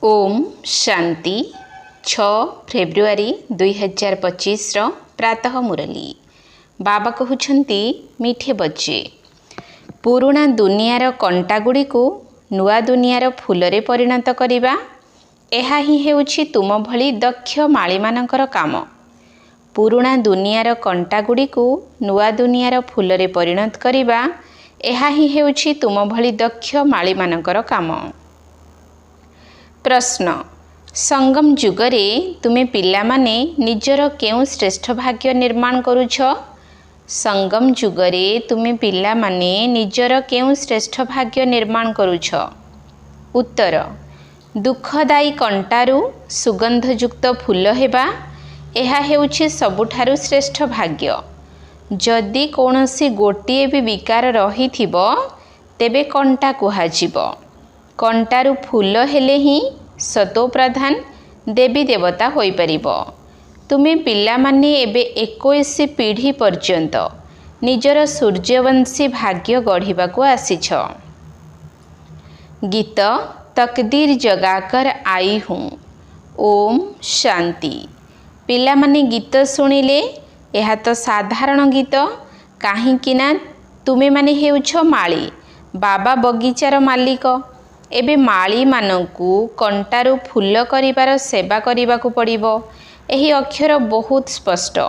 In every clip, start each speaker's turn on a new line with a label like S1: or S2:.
S1: Om Shanti 6 February 2025 प्रातः मुरली बाबा कहउछंती मीठे बच्चे पुराना दुनियार कंटागुड़ी को नुआ दुनियार फूलरे परिणत करिबा एहा ही हेउछि तुम भली दक्ष माली मानकर काम। पुराना दुनियार कंटागुड़ी को नुआ दुनियार फूलरे परिणत करिबा एहा ही हेउछि तुम भली दक्ष माली मानकर काम। प्रश्न संगम जुगरे तुमे पिला माने निजर केउ श्रेष्ठ भाग्य निर्माण करुछ? संगम जुगरे तुमे पिला माने निजर केउ श्रेष्ठ भाग्य निर्माण करुछ? उत्तर दुखदायी कंटारू सुगंधयुक्त फूल हेबा एहा हेउछि सबुठारु श्रेष्ठ भाग्य। जदि कोनोसी गोटिए भी विकार रहिथिबो तेबे कंटा कुहाजिबो। कंटारू फूल हेले ही सतो प्रधान देवी देवता होई परिबो। तुमे पिला माने एबे 21 पीढ़ी पर्यंत निजर सूर्यवंशी भाग्य गढ़िबाकू आसीछ। गीत तकदीर जगाकर आई हूँ। ओम शांति। पिला माने गीत सुनिले यह तो साधारण गीत काहींकि ना तुमे माने हेउछ माली बाबा बगीचार मालिक। एबे माली मानकू कंटारू फूल करिबार सेवा करिबाकू पड़िबो। एही अक्षर बहुत स्पष्ट।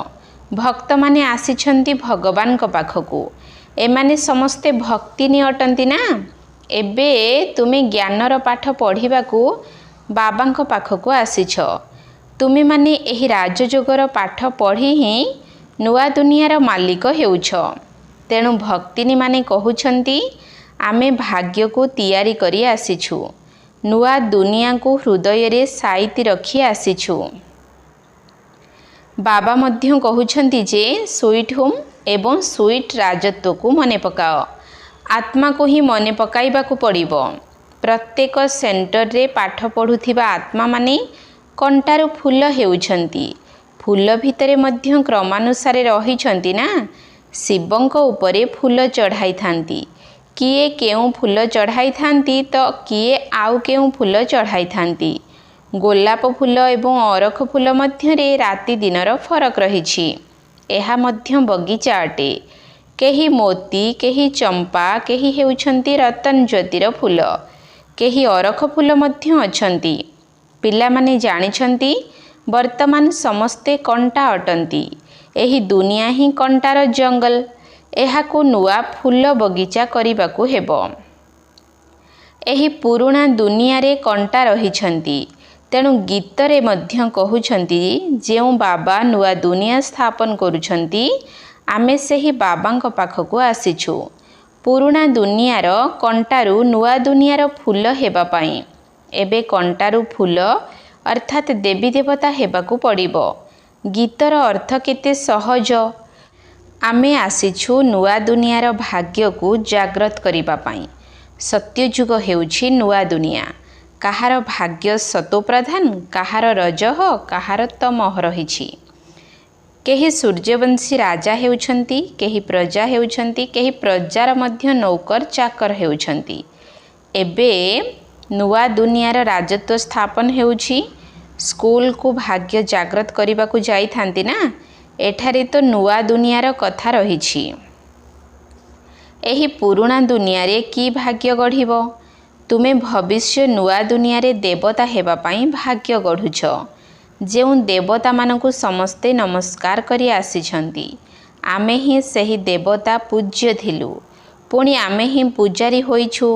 S1: भक्त माने आसीछंती भगवान को पाखकू। एमाने समस्ते भक्तिनी अटंती ना। एबे तुमे ज्ञानर पाठ पढ़िबाकू बाबांको पाखकू आसीछ। तुमे माने एही राजयोगर पाठ पढ़ी ही नुआ दुनियार मालिक हेउछ। तेणु भक्तिनी माने कहउछंती आमे भाग्य को तैयारी करी आसीछु। नुआ दुनिया को हृदय रे साइती रखी आसीछु। बाबा मध्य कहउछंती जे स्वीट होम एवं स्वीट राजत्व को मने पकाओ। आत्मा को ही मने पकाइबा को पड़िबो। प्रत्येक सेंटर रे पाठ पढ़ुथिबा आत्मा माने कंटारू फूल हेउछंती। फूल भितरे मध्य क्रमानुसारे रहिछंती ना। शिवंको उपरे फूल चढ़ाई थांती। किए केउ फूल चढ़ाई थांती तो किए आउ केउ फूल चढ़ाई थांती। गोलाप फूल एवं अरख फूल मध्य रे राति दिनर फरक रहिछि। एहा मध्य बगीचा अटे। केही मोती केही चंपा केही हेउछंती रतन ज्योतिर फूल केही अरख फूल मध्य अछंती। पिला माने जानिछंती वर्तमान समस्ते कंटा अटंती। एही दुनिया ही कंटार जंगल। एहाको नुआ फूल बगीचा करिबाकू हेबो। एही पुराना दुनिया रे कंटा रहिछंती। तेणु गीतरे मध्य कहउछंती जेउ बाबा नुआ दुनिया स्थापन करुछंती आमे सेही बाबांको पाखकू आसीछु। पुराना दुनियार कंटारू नुआ दुनियार फूल हेबा पई एबे कंटारू फूल अर्थात देवी देवता हेबाकू पड़िबो। गीतर अर्थ केते सहज। आमे आसीछु नुआ दुनियार भाग्य को जागृत करिबा पाई। सत्ययुग हेउछि नुआ दुनिया। काहार भाग्य सतो प्रधान काहार रजह काहार तमह रहिछि। केही सूर्यवंशी राजा हेउछंती केही प्रजा हेउछंती केही प्रजार मध्य नौकर चाकर हेउछंती। एबे नुआ दुनियार राजत्व स्थापन हेउछि। स्कूल को भाग्य जागृत करिबा को जाई थांती ना। एठारे तो नुआ दुनियार कथा रहिछि। एही पुराना दुनिया रे की भाग्य गढ़िबो? तुमे भविष्य नुआ दुनिया रे देवता हेबा पई भाग्य गढ़ुछ। जेउ देवता मानकु समस्ते नमस्कार करी आसीछंती। आमे ही सेही देवता पूज्य थिलु। पुणी आमे ही पूजारी होइछु।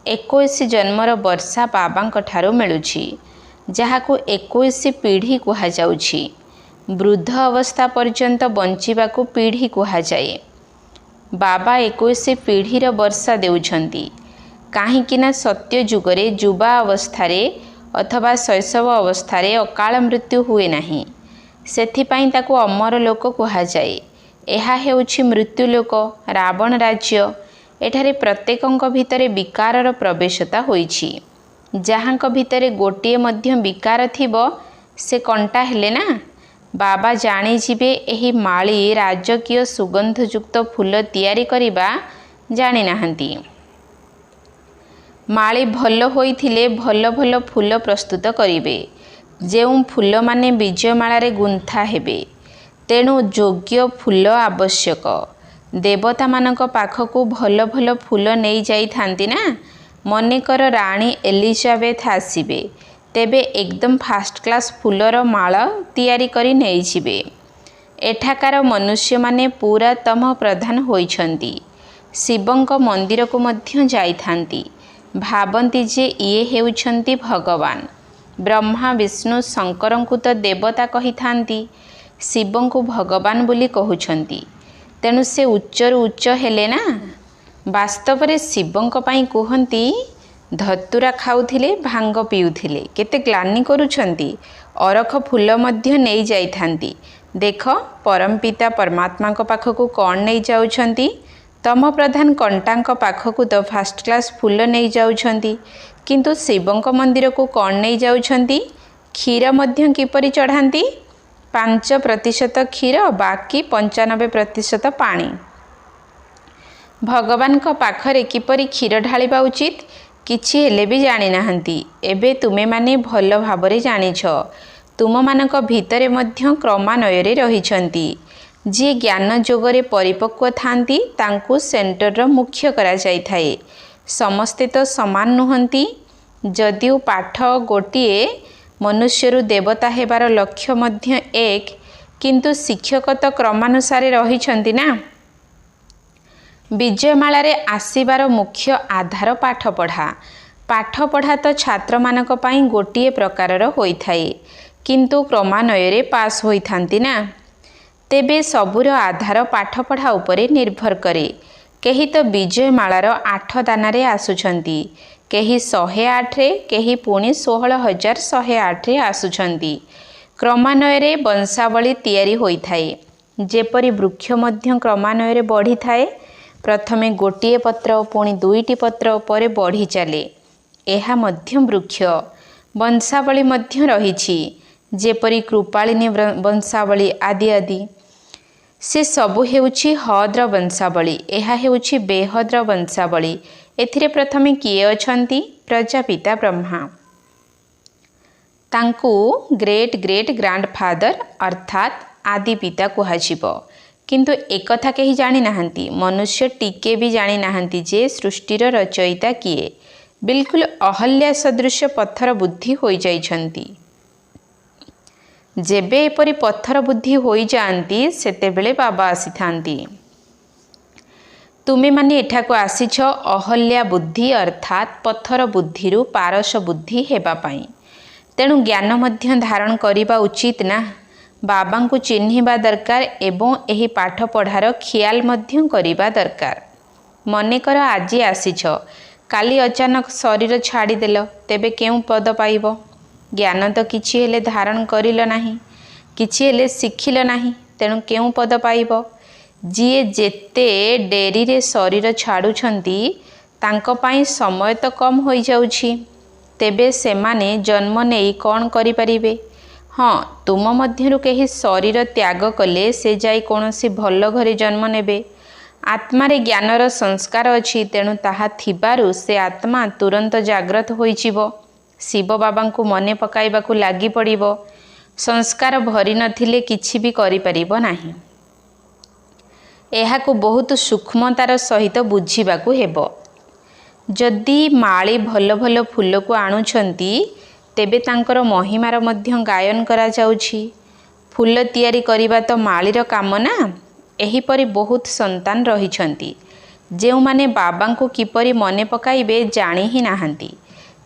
S1: 21 जन्मर वर्षा बाबांक ठारो मिलुछि जहाकू 21 पीढ़ी कुहा जाउछि। वृद्ध अवस्था पर्यंत बंचिबाकू पीढ़ी कुहा जाए। बाबा 21 पीढ़ीर वर्षा देउछंती। काहींकि ना सत्य जुगरे युवा अवस्थारे अथवा शैशव अवस्थारे अकाल मृत्यु हुए नाही। सेथिपाई ताकू अमर लोक कुहा जाए। एहा हेउछि मृत्यु लोक रावण राज्य। एठारे प्रत्येकंक भितरे विकारर प्रवेशता होइछि। जहांक भितरे गोटिए मध्य विकार थिबो से कंटा हेले ना। बाबा जानी जिबे एही माली राजकीय सुगंधयुक्त फूल तैयारी करिबा जानी नाहंती। ମାଳି ଭଲ ହୋଇଥିଲେ ଭଲ ଭଲ ଫୁଲ ପ୍ରସ୍ତୁତ କରିବେ, ଯେଉଁ ଫୁଲମାନେ ବିଜୟମାଳାରେ ଗୁନ୍ଥା ହେବେ। ତେଣୁ ଯୋଗ୍ୟ ଫୁଲ ଆବଶ୍ୟକ। ଦେବତାମାନଙ୍କ ପାଖକୁ ଭଲ ଭଲ ଫୁଲ ନେଇ ଯାଇଥାନ୍ତି ନା। ମନେକର ରାଣୀ ଏଲିଜାବେଥ ଆସିବେ, ତେବେ ଏକଦମ ଫାଷ୍ଟ କ୍ଲାସ୍ ଫୁଲର ମାଳ ତିଆରି କରି ନେଇଯିବେ। ଏଠାକାର ମନୁଷ୍ୟମାନେ ପୁରା ତମ ପ୍ରଧାନ ହୋଇଛନ୍ତି। ଶିବଙ୍କ ମନ୍ଦିରକୁ ମଧ୍ୟ ଯାଇଥାନ୍ତି। ଭାବନ୍ତି ଯେ ଇଏ ହେଉଛନ୍ତି ଭଗବାନ। ବ୍ରହ୍ମା ବିଷ୍ଣୁ ଶଙ୍କରଙ୍କୁ ତ ଦେବତା କହିଥାନ୍ତି, ଶିବଙ୍କୁ ଭଗବାନ ବୋଲି କହୁଛନ୍ତି। ତେଣୁ ସେ ଉଚ୍ଚରୁ ଉଚ୍ଚ ହେଲେ ନା। ବାସ୍ତବରେ ଶିବଙ୍କ ପାଇଁ କୁହନ୍ତି, ଧତୁରା ଖାଉଥିଲେ, ଭାଙ୍ଗ ପିଉଥିଲେ, କେତେ ଗ୍ଲାନି କରୁଛନ୍ତି। ଅରଖ ଫୁଲ ମଧ୍ୟ ନେଇ ଯାଇଥାନ୍ତି। ଦେଖ ପରମପିତା ପରମାତ୍ମାଙ୍କ ପାଖକୁ କ'ଣ ନେଇ ଯାଉଛନ୍ତି। ତମ ପ୍ରଧାନ କଣ୍ଟାଙ୍କ ପାଖକୁ ତ ଫାଷ୍ଟ କ୍ଲାସ୍ ଫୁଲ ନେଇ ଯାଉଛନ୍ତି, କିନ୍ତୁ ଶିବଙ୍କ ମନ୍ଦିରକୁ କ'ଣ ନେଇ ଯାଉଛନ୍ତି? କ୍ଷୀର ମଧ୍ୟ କିପରି ଚଢ଼ାନ୍ତି? 5% କ୍ଷୀର, ବାକି 95% ପାଣି। ଭଗବାନଙ୍କ ପାଖରେ କିପରି କ୍ଷୀର ଢାଳିବା ଉଚିତ କିଛି ହେଲେ ବି ଜାଣିନାହାନ୍ତି। ଏବେ ତୁମେମାନେ ଭଲ ଭାବରେ ଜାଣିଛ। ତୁମମାନଙ୍କ ଭିତରେ ମଧ୍ୟ କ୍ରମାନ୍ୱୟରେ ରହିଛନ୍ତି। ଯିଏ ଜ୍ଞାନ ଯୋଗରେ ପରିପକ୍ୱ ଥାନ୍ତି ତାଙ୍କୁ ସେଣ୍ଟରର ମୁଖ୍ୟ କରାଯାଇଥାଏ। ସମସ୍ତେ ତ ସମାନ ନୁହନ୍ତି। ଯଦିଓ ପାଠ ଗୋଟିଏ, ମନୁଷ୍ୟରୁ ଦେବତା ହେବାର ଲକ୍ଷ୍ୟ ମଧ୍ୟ ଏକ, କିନ୍ତୁ ଶିକ୍ଷକ ତ କ୍ରମାନୁସାରେ ରହିଛନ୍ତି ନା। ବିଜୟମାଳାରେ ଆସିବାର ମୁଖ୍ୟ ଆଧାର ପାଠପଢ଼ା। ପାଠପଢ଼ା ତ ଛାତ୍ରମାନଙ୍କ ପାଇଁ ଗୋଟିଏ ପ୍ରକାରର ହୋଇଥାଏ, କିନ୍ତୁ କ୍ରମାନ୍ୱୟରେ ପାସ୍ ହୋଇଥାନ୍ତି ନା। ତେବେ ସବୁର ଆଧାର ପାଠପଢ଼ା ଉପରେ ନିର୍ଭର କରେ। କେହି ତ ବିଜୟମାଳାର 8 ଦାନାରେ ଆସୁଛନ୍ତି, କେହି 108ରେ, କେହି ପୁଣି 16,108ରେ ଆସୁଛନ୍ତି। କ୍ରମାନ୍ୱୟରେ ବଂଶାବଳୀ ତିଆରି ହୋଇଥାଏ। ଯେପରି ବୃକ୍ଷ ମଧ୍ୟ କ୍ରମାନ୍ୱୟରେ ବଢ଼ିଥାଏ। ପ୍ରଥମେ ଗୋଟିଏ ପତ୍ର, ପୁଣି 2ଟି ପତ୍ର, ପରେ ବଢ଼ି ଚାଲେ। ଏହା ମଧ୍ୟ ବୃକ୍ଷ। ବଂଶାବଳୀ ମଧ୍ୟ ରହିଛି, ଯେପରି କୃପାଳିନୀ ବଂଶାବଳୀ ଆଦି ଆଦି। ସେ ସବୁ ହେଉଛି ହଦ୍ର ବଂଶାବଳୀ। ଏହା ହେଉଛି ବେହଦ୍ର ବଂଶାବଳୀ। ଏଥିରେ ପ୍ରଥମେ କିଏ ଅଛନ୍ତି? ପ୍ରଜାପିତା ବ୍ରହ୍ମା। ତାଙ୍କୁ ଗ୍ରେଟ୍ ଗ୍ରେଟ୍ ଗ୍ରାଣ୍ଡଫାଦର ଅର୍ଥାତ୍ ଆଦି ପିତା କୁହାଯିବ। କିନ୍ତୁ ଏକଥା କେହି ଜାଣିନାହାନ୍ତି। ମନୁଷ୍ୟ ଟିକେ ବି ଜାଣିନାହାନ୍ତି ଯେ ସୃଷ୍ଟିର ରଚୟିତା କିଏ। ବିଲକୁଲ ଅହଲ୍ୟା ସଦୃଶ ପଥର ବୁଦ୍ଧି ହୋଇଯାଇଛନ୍ତି। ଯେବେ ଏପରି ପଥର ବୁଦ୍ଧି ହୋଇଯାଆନ୍ତି, ସେତେବେଳେ ବାବା ଆସିଥାନ୍ତି। ତୁମେମାନେ ଏଠାକୁ ଆସିଛ ଅହଲ୍ୟା ବୁଦ୍ଧି ଅର୍ଥାତ୍ ପଥର ବୁଦ୍ଧିରୁ ପାରସ ବୁଦ୍ଧି ହେବା ପାଇଁ। ତେଣୁ ଜ୍ଞାନ ମଧ୍ୟ ଧାରଣ କରିବା ଉଚିତ ନା। ବାବାଙ୍କୁ ଚିହ୍ନିବା ଦରକାର ଏବଂ ଏହି ପାଠପଢ଼ାର ଖିଆଲ ମଧ୍ୟ କରିବା ଦରକାର। ମନେକର ଆଜି ଆସିଛ, କାଲି ଅଚାନକ ଶରୀର ଛାଡ଼ିଦେଲ, ତେବେ କେଉଁ ପଦ ପାଇବ? ଜ୍ଞାନ ତ କିଛି ହେଲେ ଧାରଣ କରିଲ ନାହିଁ, କିଛି ହେଲେ ଶିଖିଲ ନାହିଁ। ତେଣୁ କେଉଁ ପଦ ପାଇବ? ଯିଏ ଯେତେ ଡେରିରେ ଶରୀର ଛାଡ଼ୁଛନ୍ତି, ତାଙ୍କ ପାଇଁ ସମୟ ତ କମ୍ ହୋଇଯାଉଛି। ତେବେ ସେମାନେ ଜନ୍ମ ନେଇ କ'ଣ କରିପାରିବେ? ହଁ, ତୁମ ମଧ୍ୟରୁ କେହି ଶରୀର ତ୍ୟାଗ କଲେ ସେ ଯାଇ କୌଣସି ଭଲ ଘରେ ଜନ୍ମ ନେବେ। ଆତ୍ମାରେ ଜ୍ଞାନର ସଂସ୍କାର ଅଛି, ତେଣୁ ତାହା ଥିବାରୁ ସେ ଆତ୍ମା ତୁରନ୍ତ ଜାଗ୍ରତ ହୋଇଯିବ। ଶିବ ବାବାଙ୍କୁ ମନେ ପକାଇବାକୁ ଲାଗି ପଡ଼ିବ। ସଂସ୍କାର ଭରି ନଥିଲେ କିଛି ବି କରିପାରିବ ନାହିଁ। ଏହାକୁ ବହୁତ ସୂକ୍ଷ୍ମତାର ସହିତ ବୁଝିବାକୁ ହେବ। ଯଦି ମାଳି ଭଲ ଭଲ ଫୁଲକୁ ଆଣୁଛନ୍ତି, ତେବେ ତାଙ୍କର ମହିମାର ମଧ୍ୟ ଗାୟନ କରାଯାଉଛି। ଫୁଲ ତିଆରି କରିବା ତ ମାଳିର କାମ ନା। ଏହିପରି ବହୁତ ସନ୍ତାନ ରହିଛନ୍ତି, ଯେଉଁମାନେ ବାବାଙ୍କୁ କିପରି ମନେ ପକାଇବେ ଜାଣି ହିଁ ନାହାନ୍ତି।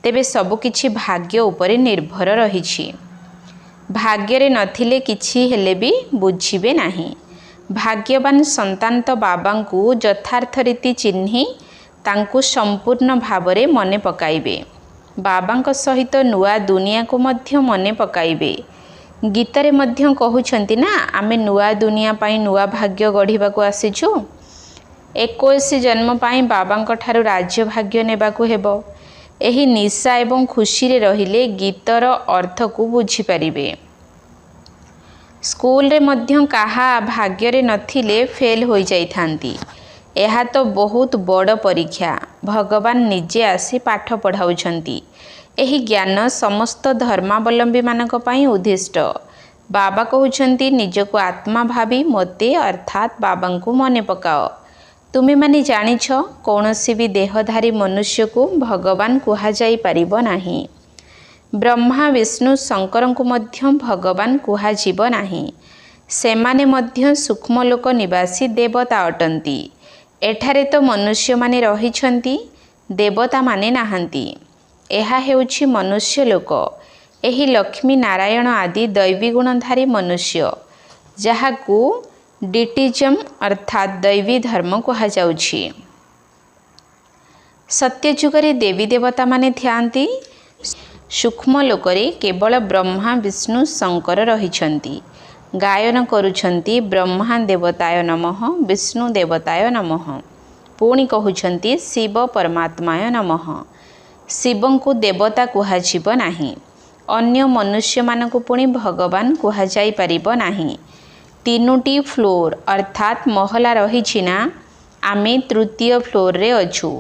S1: ତେବେ ସବୁକିଛି ଭାଗ୍ୟ ଉପରେ ନିର୍ଭର ରହିଛି। ଭାଗ୍ୟରେ ନଥିଲେ କିଛି ହେଲେ ବି ବୁଝିବେ ନାହିଁ। ଭାଗ୍ୟବାନ ସନ୍ତାନ ତ ବାବାଙ୍କୁ ଯଥାର୍ଥ ରୀତି ଚିହ୍ନି ତାଙ୍କୁ ସମ୍ପୂର୍ଣ୍ଣ ଭାବରେ ମନେ ପକାଇବେ। ବାବାଙ୍କ ସହିତ ନୂଆ ଦୁନିଆକୁ ମଧ୍ୟ ମନେ ପକାଇବେ। ଗୀତାରେ ମଧ୍ୟ କହୁଛନ୍ତି ନା, ଆମେ ନୂଆ ଦୁନିଆ ପାଇଁ ନୂଆ ଭାଗ୍ୟ ଗଢ଼ିବାକୁ ଆସିଛୁ। 21 ଜନ୍ମ ପାଇଁ ବାବାଙ୍କ ଠାରୁ ରାଜ୍ୟ ଭାଗ୍ୟ ନେବାକୁ ହେବ। ଏହି ନିଶା ଏବଂ ଖୁସିରେ ରହିଲେ ଗୀତର ଅର୍ଥକୁ ବୁଝିପାରିବେ। ସ୍କୁଲରେ ମଧ୍ୟ କାହା ଭାଗ୍ୟରେ ନଥିଲେ ଫେଲ୍ ହୋଇଯାଇଥାନ୍ତି। ଏହା ତ ବହୁତ ବଡ଼ ପରୀକ୍ଷା। ଭଗବାନ ନିଜେ ଆସି ପାଠ ପଢ଼ାଉଛନ୍ତି। ଏହି ଜ୍ଞାନ ସମସ୍ତ ଧର୍ମାବଲମ୍ବୀମାନଙ୍କ ପାଇଁ ଉଦ୍ଦିଷ୍ଟ। ବାବା କହୁଛନ୍ତି ନିଜକୁ ଆତ୍ମା ଭାବି ମୋତେ ଅର୍ଥାତ୍ ବାବାଙ୍କୁ ମନେ ପକାଅ। ତୁମେମାନେ ଜାଣିଛ କୌଣସି ବି ଦେହଧାରୀ ମନୁଷ୍ୟକୁ ଭଗବାନ କୁହାଯାଇପାରିବ ନାହିଁ। ବ୍ରହ୍ମା ବିଷ୍ଣୁ ଶଙ୍କରଙ୍କୁ ମଧ୍ୟ ଭଗବାନ କୁହାଯିବ ନାହିଁ। ସେମାନେ ମଧ୍ୟ ସୂକ୍ଷ୍ମଲୋକ ନିବାସୀ ଦେବତା ଅଟନ୍ତି। ଏଠାରେ ତ ମନୁଷ୍ୟମାନେ ରହିଛନ୍ତି, ଦେବତାମାନେ ନାହାନ୍ତି। ଏହା ହେଉଛି ମନୁଷ୍ୟ ଲୋକ। ଏହି ଲକ୍ଷ୍ମୀ ନାରାୟଣ ଆଦି ଦୈବୀ ଗୁଣଧାରୀ ମନୁଷ୍ୟ, ଯାହାକୁ ଡିଟିଜମ୍ ଅର୍ଥାତ୍ ଦୈବୀ ଧର୍ମ କୁହାଯାଉଛି। ସତ୍ୟଯୁଗରେ ଦେବୀ ଦେବତାମାନେ ଥାଆନ୍ତି। ସୂକ୍ଷ୍ମ ଲୋକରେ କେବଳ ବ୍ରହ୍ମା ବିଷ୍ଣୁ ଶଙ୍କର ରହିଛନ୍ତି। ଗାୟନ କରୁଛନ୍ତି ବ୍ରହ୍ମା ଦେବତାୟ ନମଃ ବିଷ୍ଣୁ ଦେବତାୟ ନମଃ। ପୁଣି କହୁଛନ୍ତି ଶିବ ପରମାତ୍ମାୟ ନମଃ। ଶିବଙ୍କୁ ଦେବତା କୁହାଯିବ ନାହିଁ। ଅନ୍ୟ ମନୁଷ୍ୟମାନଙ୍କୁ ପୁଣି ଭଗବାନ କୁହାଯାଇପାରିବ ନାହିଁ। 3ଟି ଫ୍ଲୋର ଅର୍ଥାତ୍ ମହଲା ରହିଛି ନା, ଆମେ ତୃତୀୟ ଫ୍ଲୋରରେ ଅଛୁ।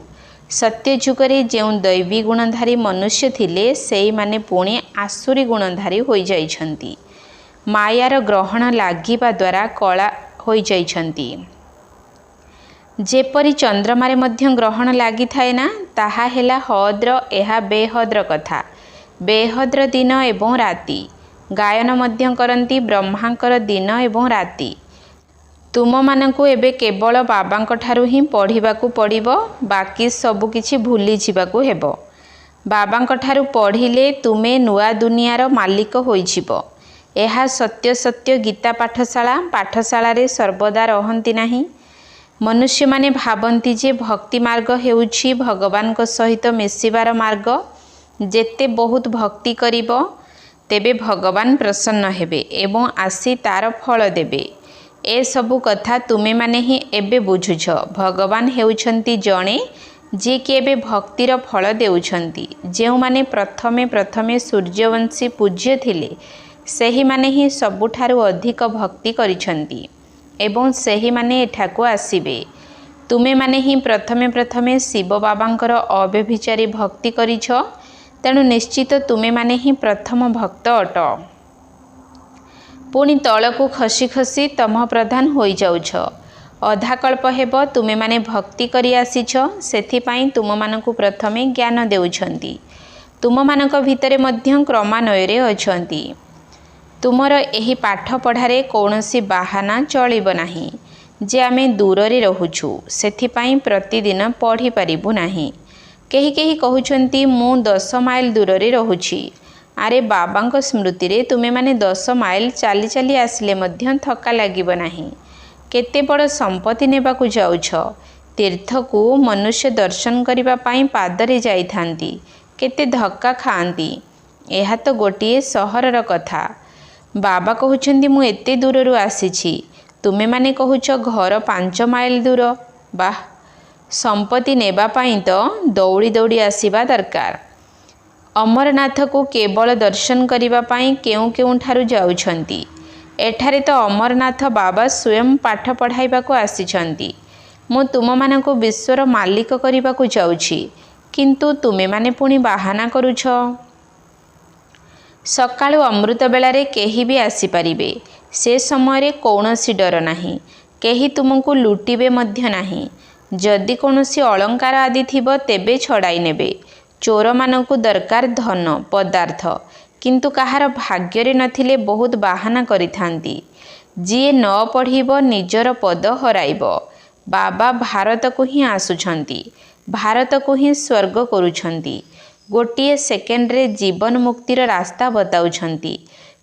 S1: ସତ୍ୟଯୁଗରେ ଯେଉଁ ଦୈବୀ ଗୁଣଧାରୀ ମନୁଷ୍ୟ ଥିଲେ, ସେଇମାନେ ପୁଣି ଆସୁରୀ ଗୁଣଧାରୀ ହୋଇଯାଇଛନ୍ତି। ମାୟାର ଗ୍ରହଣ ଲାଗିବା ଦ୍ୱାରା କଳା ହୋଇଯାଇଛନ୍ତି। ଯେପରି ଚନ୍ଦ୍ରମାରେ ମଧ୍ୟ ଗ୍ରହଣ ଲାଗିଥାଏ ନା, ତାହା ହେଲା ହଦ୍ର, ଏହା ବେହଦ୍ର କଥା। ବେହଦ୍ର ଦିନ ଏବଂ ରାତି। ଗାୟନ ମଧ୍ୟ କରନ୍ତି ବ୍ରହ୍ମାଙ୍କର ଦିନ ଏବଂ ରାତି। ତୁମମାନଙ୍କୁ ଏବେ କେବଳ ବାବାଙ୍କଠାରୁ ହିଁ ପଢ଼ିବାକୁ ପଡ଼ିବ, ବାକି ସବୁ କିଛି ଭୁଲିଯିବାକୁ ହେବ। ବାବାଙ୍କଠାରୁ ପଢ଼ିଲେ ତୁମେ ନୂଆ ଦୁନିଆର ମାଲିକ ହୋଇଯିବ। ଏହା ସତ୍ୟ ସତ୍ୟ ଗୀତା ପାଠଶାଳାରେ ସର୍ବଦା ରହନ୍ତି ନାହିଁ। ମନୁଷ୍ୟମାନେ ଭାବନ୍ତି ଯେ ଭକ୍ତି ମାର୍ଗ ହେଉଛି ଭଗବାନଙ୍କ ସହିତ ମିଶିବାର ମାର୍ଗ। ଯେତେ ବହୁତ ଭକ୍ତି କରିବ, ତେବେ ଭଗବାନ ପ୍ରସନ୍ନ ହେବେ ଏବଂ ଆସି ତାର ଫଳ ଦେବେ। ଏସବୁ କଥା ତୁମେମାନେ ହିଁ ଏବେ ବୁଝୁଛ। ଭଗବାନ ହେଉଛନ୍ତି ଜଣେ, ଯିଏକି ଏବେ ଭକ୍ତିର ଫଳ ଦେଉଛନ୍ତି। ଯେଉଁମାନେ ପ୍ରଥମେ ସୂର୍ଯ୍ୟବଂଶୀ ପୂଜ୍ୟ ଥିଲେ, ସେହିମାନେ ହିଁ ସବୁଠାରୁ ଅଧିକ ଭକ୍ତି କରିଛନ୍ତି ଏବଂ ସେହିମାନେ ଏଠାକୁ ଆସିବେ। ତୁମେମାନେ ହିଁ ପ୍ରଥମେ ଶିବ ବାବାଙ୍କର ଅବ୍ୟଭିଚାରୀ ଭକ୍ତି କରିଛ, ତେଣୁ ନିଶ୍ଚିତ ତୁମେମାନେ ହିଁ ପ୍ରଥମ ଭକ୍ତ ଅଟ। ପୁଣି ତଳକୁ ଖସି ଖସି ତମ ପ୍ରଧାନ ହୋଇଯାଉଛ। ଅଧାକଳ୍ପ ହେବ ତୁମେମାନେ ଭକ୍ତି କରି ଆସିଛ, ସେଥିପାଇଁ ତୁମମାନଙ୍କୁ ପ୍ରଥମେ ଜ୍ଞାନ ଦେଉଛନ୍ତି। ତୁମମାନଙ୍କ ଭିତରେ ମଧ୍ୟ କ୍ରମାନ୍ୱୟରେ ଅଛନ୍ତି। ତୁମର ଏହି ପାଠ ପଢ଼ାରେ କୌଣସି ବାହାନା ଚଳିବ ନାହିଁ ଯେ ଆମେ ଦୂରରେ ରହୁଛୁ, ସେଥିପାଇଁ ପ୍ରତିଦିନ ପଢ଼ିପାରିବୁ ନାହିଁ। କେହି କେହି କହୁଛନ୍ତି ମୁଁ 10 ମାଇଲ ଦୂରରେ ରହୁଛି। ଆରେ ବାବାଙ୍କ ସ୍ମୃତିରେ ତୁମେମାନେ 10 ମାଇଲ ଚାଲି ଚାଲି ଆସିଲେ ମଧ୍ୟ ଥକା ଲାଗିବ ନାହିଁ। କେତେ ବଡ଼ ସମ୍ପତ୍ତି ନେବାକୁ ଯାଉଛ। ତୀର୍ଥକୁ ମନୁଷ୍ୟ ଦର୍ଶନ କରିବା ପାଇଁ ପାଦରେ ଯାଇଥାନ୍ତି, କେତେ ଧକ୍କା ଖାଆନ୍ତି। ଏହା ତ ଗୋଟିଏ ସହରର କଥା। ବାବା କହୁଛନ୍ତି ମୁଁ ଏତେ ଦୂରରୁ ଆସିଛି, ତୁମେମାନେ କହୁଛ ଘର 5 ମାଇଲ ଦୂର। ବାଃ, ସମ୍ପତ୍ତି ନେବା ପାଇଁ ତ ଦୌଡ଼ି ଦୌଡ଼ି ଆସିବା ଦରକାର। ଅମରନାଥକୁ କେବଳ ଦର୍ଶନ କରିବା ପାଇଁ କେଉଁଠାରୁ ଯାଉଛନ୍ତି। ଏଠାରେ ତ ଅମରନାଥ ବାବା ସ୍ୱୟଂ ପାଠ ପଢ଼ାଇବାକୁ ଆସିଛନ୍ତି। ମୁଁ ତୁମମାନଙ୍କୁ ବିଶ୍ୱର ମାଲିକ କରିବାକୁ ଯାଉଛି, କିନ୍ତୁ ତୁମେମାନେ ପୁଣି ବାହାନା କରୁଛ। ସକାଳୁ ଅମୃତ ବେଳାରେ କେହି ବି ଆସିପାରିବେ। ସେ ସମୟରେ କୌଣସି ଡର ନାହିଁ। କେହି ତୁମକୁ ଲୁଟିବେ ମଧ୍ୟ ନାହିଁ। ଯଦି କୌଣସି ଅଳଙ୍କାର ଆଦି ଥିବ, ତେବେ ଛଡ଼ାଇ ନେବେ। ଚୋରମାନଙ୍କୁ ଦରକାର ଧନ, ପଦାର୍ଥ, କିନ୍ତୁ କାହାର ଭାଗ୍ୟରେ ନଥିଲେ ବହୁତ ବାହାନା କରିଥାନ୍ତି। ଯିଏ ନ ପଢ଼ିବ ନିଜର ପଦ ହରାଇବ। ବାବା ଭାରତକୁ ହିଁ ଆସୁଛନ୍ତି, ଭାରତକୁ ହିଁ ସ୍ୱର୍ଗ କରୁଛନ୍ତି। ଗୋଟିଏ ସେକେଣ୍ଡରେ ଜୀବନ ମୁକ୍ତିର ରାସ୍ତା ବତାଉଛନ୍ତି,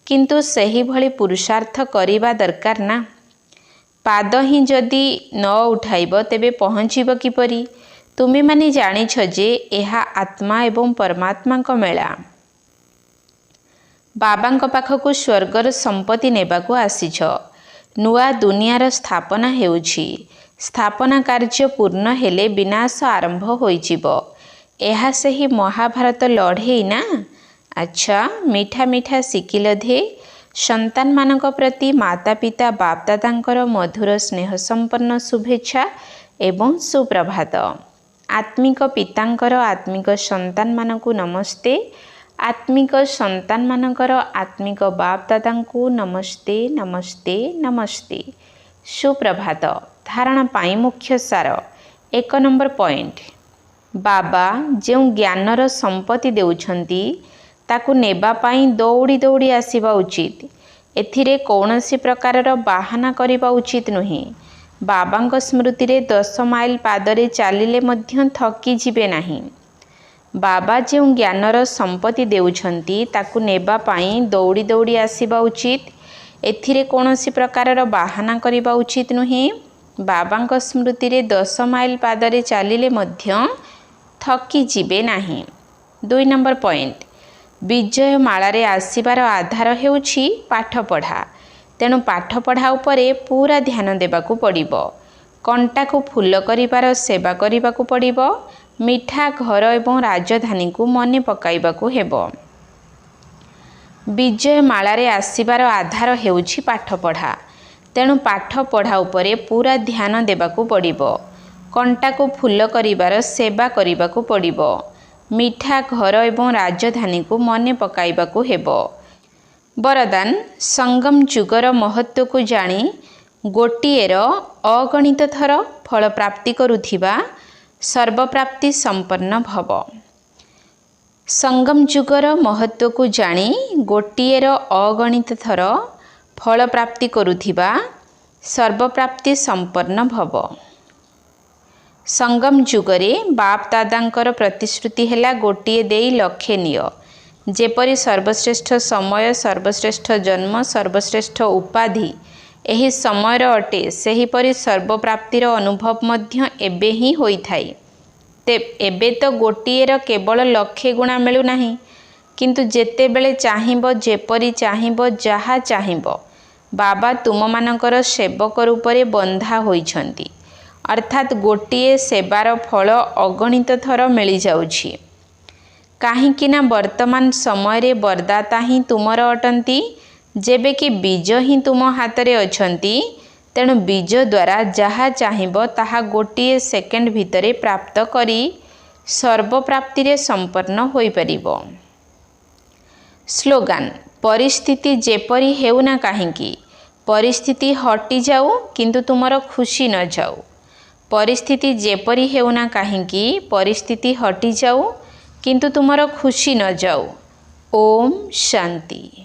S1: କିନ୍ତୁ ସେହିଭଳି ପୁରୁଷାର୍ଥ କରିବା ଦରକାର ନା। ପାଦ ହିଁ ଯଦି ନ ଉଠାଇବ, ତେବେ ପହଞ୍ଚିବ କିପରି? ତୁମେମାନେ ଜାଣିଛ ଯେ ଏହା ଆତ୍ମା ଏବଂ ପରମାତ୍ମାଙ୍କ ମେଳା। ବାବାଙ୍କ ପାଖକୁ ସ୍ୱର୍ଗର ସମ୍ପତ୍ତି ନେବାକୁ ଆସିଛ। ନୂଆ ଦୁନିଆର ସ୍ଥାପନା ହେଉଛି। ସ୍ଥାପନା କାର୍ଯ୍ୟ ପୂର୍ଣ୍ଣ ହେଲେ ବିନାଶ ଆରମ୍ଭ ହୋଇଯିବ। ଏହା ସେହି ମହାଭାରତ ଲଢ଼େଇ ନା? ଆଚ୍ଛା, ମିଠା ମିଠା ଶିଖିଲ ଧେ। ସନ୍ତାନମାନଙ୍କ ପ୍ରତି ମାତା ପିତା ବାପଦାଦାଙ୍କର ମଧୁର ସ୍ନେହ ସମ୍ପନ୍ନ ଶୁଭେଚ୍ଛା एवं सुप्रभात। आत्मिक पितांकर आत्मिक संतान मानकु नमस्ते। आत्मिक संतान मानकर आत्मिक बाप दादांकु नमस्ते नमस्ते नमस्ते। सुप्रभात। धारणा पाई मुख्य सार। 1 नंबर पॉइंट, बाबा जो ज्ञानर संपत्ति देउछंती ताकु नेबा पाई दौड़ी दौड़ी आसीबा उचित। एथिरे कौनसी प्रकारर बाहाना करिबा उचित नुहे। बाबांक स्मृति रे 10 माइल पादरे चालिले मध्य थकी जिबे नाही। बाबा जो ज्ञानर संपत्ति देउछंती ताकु नेबा पाई दौड़ी दौड़ी आसीबा उचित। एथिरे कौनसी प्रकारर बाहाना करिबा उचित नुहे। बाबांक स्मृति रे 10 माइल पादरे चालिले मध्य थकी जिबे नाही। 2 नंबर पॉइंट, विजय मालारे आसीबार आधार हेउछि पाठ पढ़ा। तेणु पाठ पढ़ा उपरे पूरा ध्यान देबाकू पड़िबो। कंटा को फूल करिबार सेवा करिबाकू पड़िबो। मिठा घर एवं राजधानी को मने पकाइबाकू हेबो। विजय मालारे आसीबार आधार हेउछि पाठ पढ़ा। तेणु पाठ पढ़ा उपरे पूरा ध्यान देबाकू पड़िबो। कंटा को फूल करिबार सेवा करिबाकू पड़िबो। मिठा घर एवं राजधानी को मने पकाइबाकू हेबो। वरदान, संगम जुगर महत्व को जानी गोटिएर अगणित थर फल प्राप्ति करुथिबा सर्वप्राप्ति संपन्न भव। संगम जुगर महत्व को जानी गोटिएर अगणित थर फल प्राप्ति करुथिबा सर्वप्राप्ति संपन्न भव। संगम जुगरे बाप दादांकर प्रतिश्रुति हेला गोटिए देई लक्षे नियो। जेपरि सर्वश्रेष्ठ समय, सर्वश्रेष्ठ जन्म, सर्वश्रेष्ठ उपाधि एही समयर अटे, सेहीपरि सर्वप्राप्तिर अनुभव मध्य एबे ही होइथाय। ते एबे तो गोटिएर केवल लक्षे गुणा मिलु नाही, किंतु जेतेबेले चाहिबो, जेपरि चाहिबो, जहा चाहिबो बाबा तुममानकर सेवक रूपरे बंधा होइछंती। अर्थात गोटिए सेवार फल अगणित थर मिली जाउछि। काहींकि ना वर्तमान समय रे बरदाता ही तुमर अटंती, जेबे कि बीज ही तुम हातरे अछंती। तेणु बीज द्वारा जहा चाहिबो ताहा गोटिए सेकेंड भितरे प्राप्त करी सर्वप्राप्ति रे संपन्न होई परिबो। स्लोगान, परिस्थिति जेपरि हेउना काहींकि परिस्थिति हटि जाऊ किंतु तुमर खुशी न जाऊ। परिस्थिति जेपरि हेउना काहींकि परिस्थिति हटि जाऊ किंतु तुमर खुशी न जाऊ। ओम शांति।